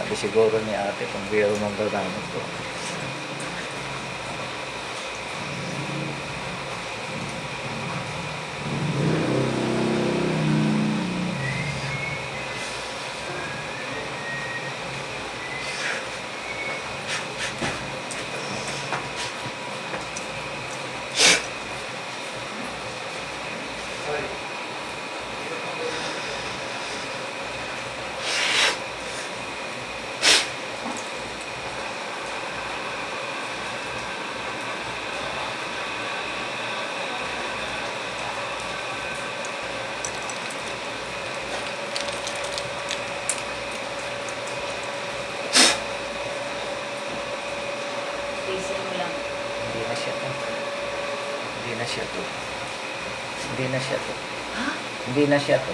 Sabi siguro ni ate, kung biro ng dadamot ko. Tiisin mo lang. Hindi na siya to. Hindi na siya to. Hindi na siya to. Ha? Hindi na siya to.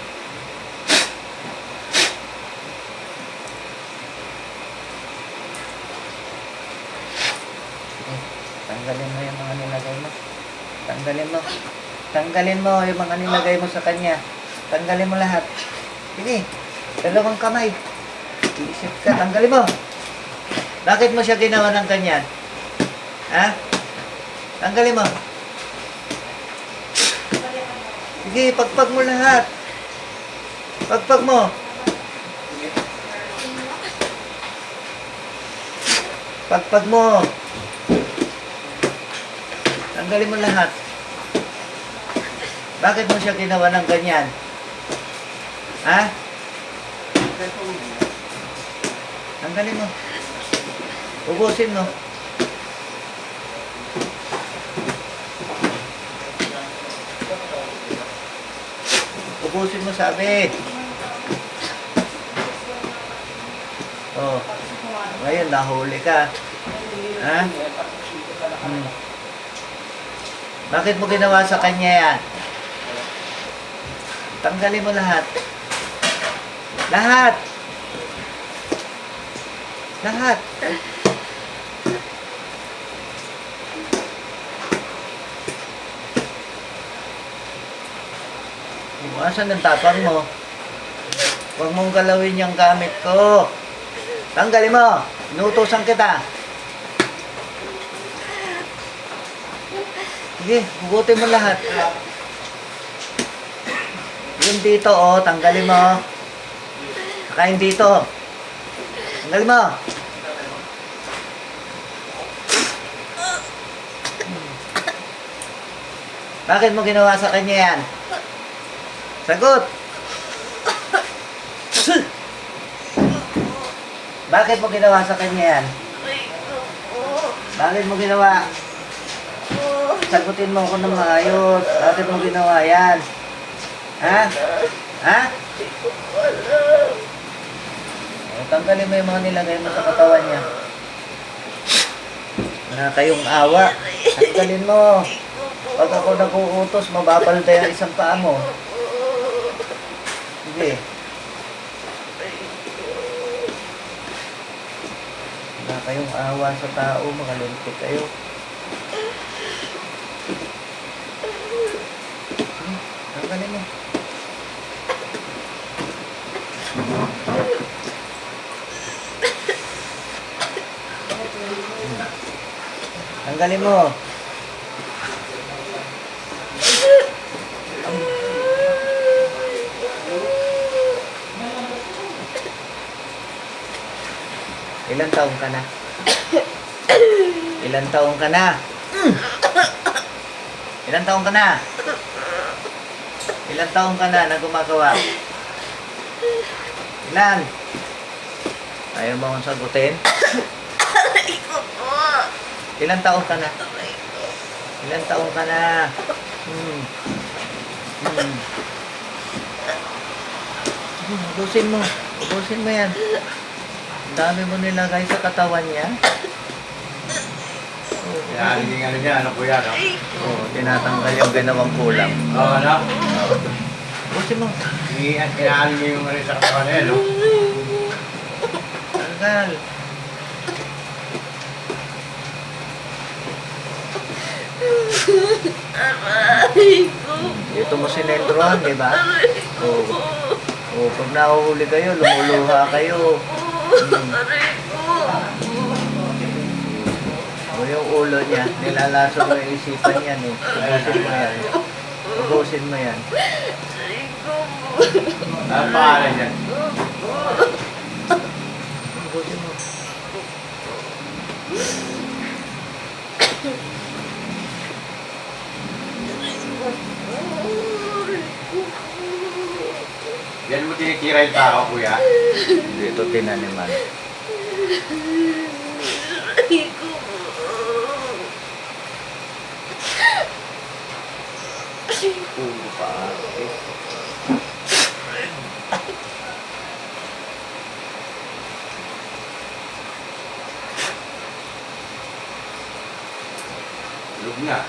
Sige, tanggalin mo yung mga nilagay mo. Tanggalin mo. Tanggalin mo yung mga nilagay mo sa kanya. Tanggalin mo lahat. Sige, dalawang kamay. Iisip ka, tanggalin mo. Bakit mo siya ginawa ng ganyan? Ha? Tanggalin mo. Sige, pagpag mo lahat. Pagpag mo. Pagpag mo. Tanggalin mo lahat. Bakit mo siya ginawa ng ganyan? Ha? Tanggalin mo. Ubusin mo. Ubusin mo, sabi. Oh. Ngayon, nahuli ka. Ha? Bakit mo ginawa sa kanya yan? Tanggalin mo lahat. Lahat. Lahat. Asan ang tapang mo? Huwag mong galawin yung gamit ko. Tanggalin mo. Inuutosan kita. Sige, hugutin mo lahat. Yung dito, oh, tanggalin mo. Saka yung dito. Tanggalin mo. Bakit mo ginawa sa kanya yan? Sagot! Bakit mo ginawa sa kanya yan? Bakit mo ginawa? Sagutin mo ako ng maayos. Bakit mo ginawa yan? Ha? Ha? Tanggalin mo yung mga nilagay mo sa katawan niya. Wala kayong awa. Tanggalin mo. Pag ako nag-uutos, mababalda yung isang paa mo. Sige. Wala kayong awa sa tao, makaluntik kayo. Sige, tanggalin mo. Tanggalin mo. Ilang taong ka na? Ilang taong ka na? Ilang taong ka na? Ilang taong ka na gumagawa? Ilan? Ayaw mo akong sagutin? Ilang taong ka na? Ilang taong ka na? Ubusin mo. Ubusin mo yan. Ang dami mo nilagay sa katawan niya. Yan, yung ano niya, ano po yan, no? Oo, tinatanggal yung ginawang kulang. Oo, ano? Ubusin mo. Kinaano mo yung ano sa katawan niya, no? Tanggal. Dito mo sinentrohan, di ba? Oo. Oh, pag nahuhuli kayo, lumuluha kayo. Aray ko. O yung ulo niya, nilalaso mo yung isipan yan eh. Ubusin mo yan. Ubusin mo yan. Aray ko. Ano pangalan niyan? Ubusin mo. Yan mo tinitira yung tao, kuya. Dito tinaniman. Aray ko. Ulo pa. Lug nga.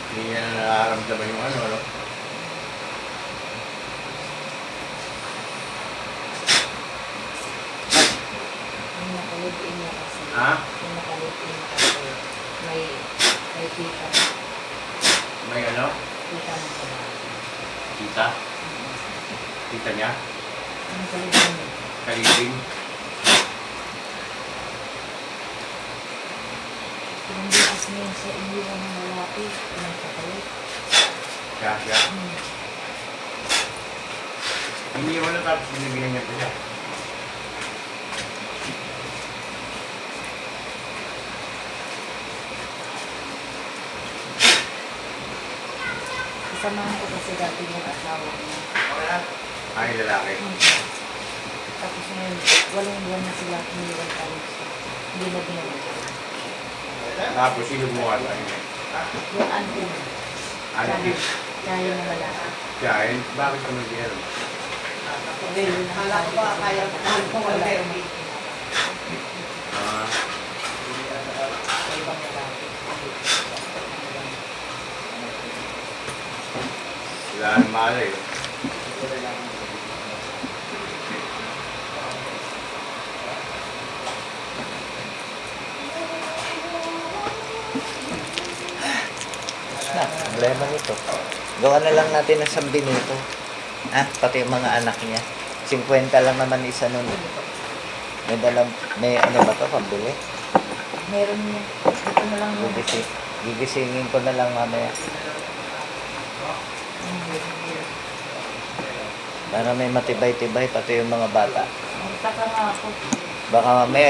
Hindi niya na nararamdaman yung ano. Yung nakalipin niya kasi. Ha? Yung nakalipin niya kasi. May kita. May ano? Kita mo sa bahay. Kita? Kita niya? Ang kalipin niya. Kalibing? Yung bukas niya sa iniwan ng lalaki. Pinagkakalit. Siya. Iniwan na tapos binibigyan niya pa siya. Kasamahan ko kasi dati yung asawa niya. Ay, lalaki. Tapos ngayon, 8 buwan na sila iniwan tayo siya. Hindi na binigyan. Tapos sinumuha tayo niya. Yung auntie niya. Auntie. Kaya na lalaki. Siya, bakit ka mag-iyan? Kala ko ba kaya ko wala yung Ah, ibang lalaki. wala nang malay. Na, problema nito. Gawa na lang natin ng sambi nito. Pati yung mga anak niya. 50 lang naman isa nun. May ano ba to, pambili? Meron niya. Ito na lang yung Gigisingin ko na lang mamaya. Para may matibay-tibay pati yung mga bata. Magtaka nga ako. Baka mamaya